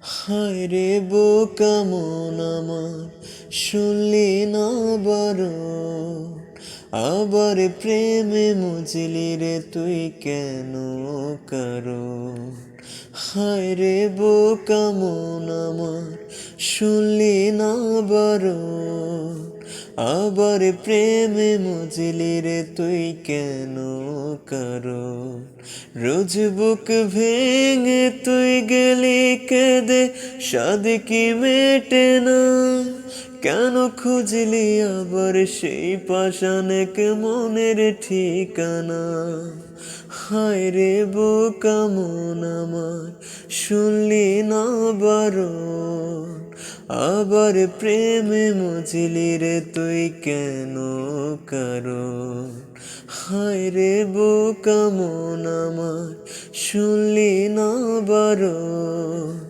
হায় রে বোকা মন আমার, শুনলি না বারণ, আবার প্রেমে মজলি রে তুই কেন কারণ। হায় রে বোকা মন আমার, শুনলি না বারণ, আবার প্রেমে মজলি রে তুই কেন কারণ। রোজ বুক ভেঙে তুই গেলি কেঁদে, সাদ কি মেটে না, কেন খুঁজলি আবার সেই পাষাণেক মনের ঠিকানা। হায় রে বোকা মন আমার, শুনলি না বারণ, আবার প্রেমে মজলি রে তুই কেন কারণ। হায় রে বোকা মন আমার, শুনলি না বারণ।